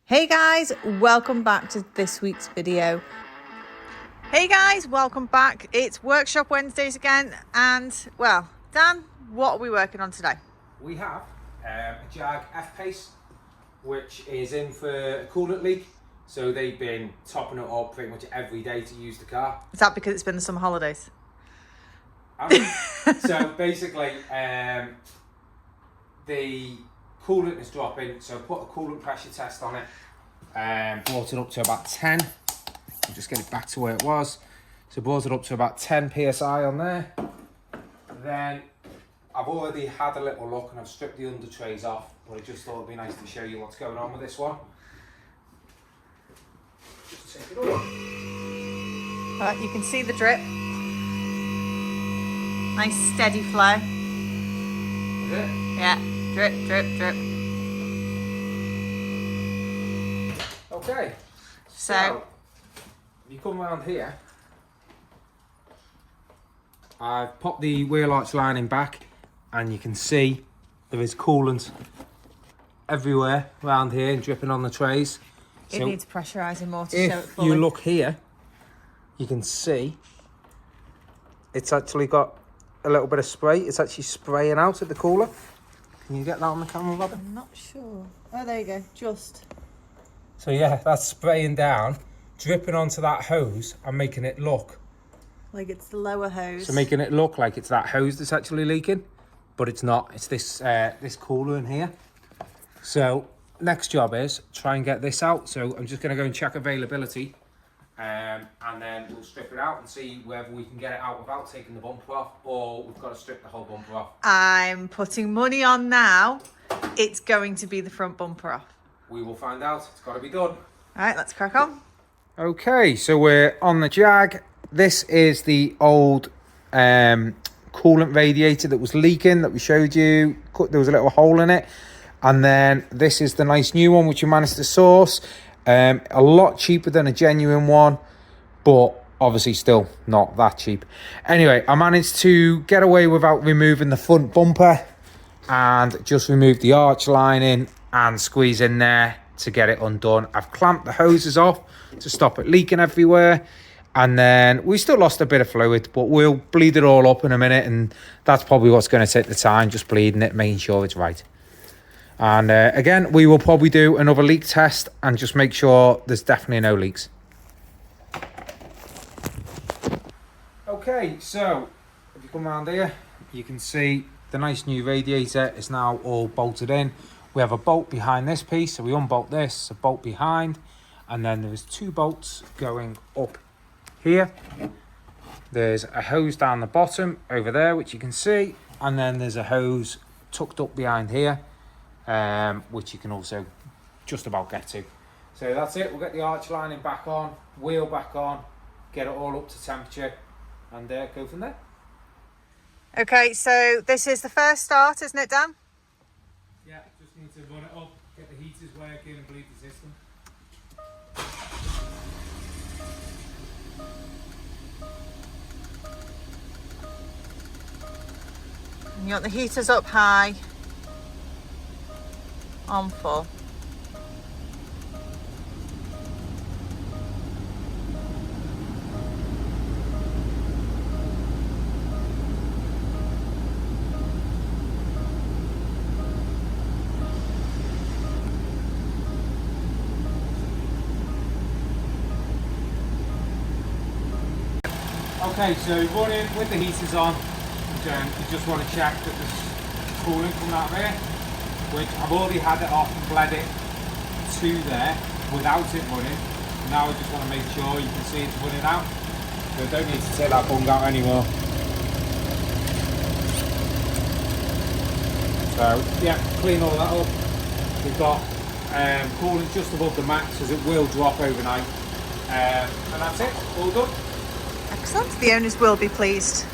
Hey guys, welcome back to this week's video. Hey guys, welcome back. It's Workshop Wednesdays again, and well, Dan, what are we working on today? We have a Jag F-Pace, which is in for a coolant leak. So they've been topping it up pretty much every day to use the car. Is that because it's been the summer holidays? So basically, the coolant is dropping, so put a coolant pressure test on it, brought it up to about 10. I'll just get it back to where it was. So brought it up to about 10 psi on there. Then I've already had a little look and I've stripped the under trays off, but I just thought it'd be nice to show you what's going on with this one. Just take it up. You can see the drip. Nice steady flow. Is it? Yeah, drip, drip, drip. Okay. So if you come around here, I've popped the wheel arch lining back, and you can see there is coolant everywhere around here and dripping on the trays. it needs pressurising more to show it if fully. you look here, you can see it's actually got a little bit of spray. It's actually spraying out at the cooler. Can you get that on the camera, Robin? I'm not sure. Oh, there you go. Just. So yeah, that's spraying down, dripping onto that hose and making it look Like it's the lower hose. So making it look like it's that hose that's actually leaking, but it's not. It's this this cooler in here. So next job is try and get this out. So I'm just going to go and check availability, and then we'll strip it out and see whether we can get it out without taking the bumper off, or we've got to strip the whole bumper off. I'm putting money on now. It's going to be the front bumper off. We will find out. It's got to be done. All right, let's crack on. Okay, so we're on the Jag. This is the old coolant radiator that was leaking that we showed you. There was a little hole in it. And then this is the nice new one which we managed to source. A lot cheaper than a genuine one, but obviously still not that cheap. Anyway, I managed to get away without removing the front bumper and just remove the arch lining and squeeze in there to get it undone. I've clamped the hoses off to stop it leaking everywhere. And then we still lost a bit of fluid, but we'll bleed it all up in a minute, and that's probably what's going to take the time, just bleeding it, making sure it's right. And again, we will probably do another leak test and just make sure there's definitely no leaks. Okay, so if you come around here, you can see the nice new radiator is now all bolted in. We have a bolt behind this piece, so we unbolt this, a bolt behind, and then there's two bolts going up here. There's a hose down the bottom over there, which you can see, and then there's a hose tucked up behind here, which you can also just about get to. So that's it. We'll get the arch lining back on, wheel back on, get it all up to temperature, and go from there. Okay, so this is the first start, isn't it, Dan? Yeah, just need to run it up, get the heaters working and bleed the system. And you want the heaters up high, on full. Okay, so running with the heaters on, you just want to check that there's coolant coming out of here, which I've already had it off and bled it to there without it running. Now I just want to make sure you can see it's running out, so I don't need to take that bung out anymore. So yeah, clean all that up. We've got coolant just above the max, as it will drop overnight, and that's it, all done. Excellent, the owners will be pleased.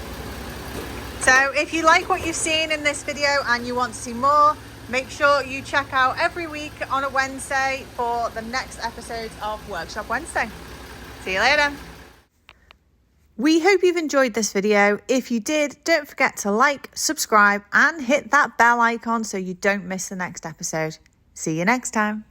So if you like what you've seen in this video and you want to see more, make sure you check out every week on a Wednesday for the next episodes of Workshop Wednesday. See you later. We hope you've enjoyed this video. If you did, don't forget to like, subscribe and hit that bell icon so you don't miss the next episode. See you next time.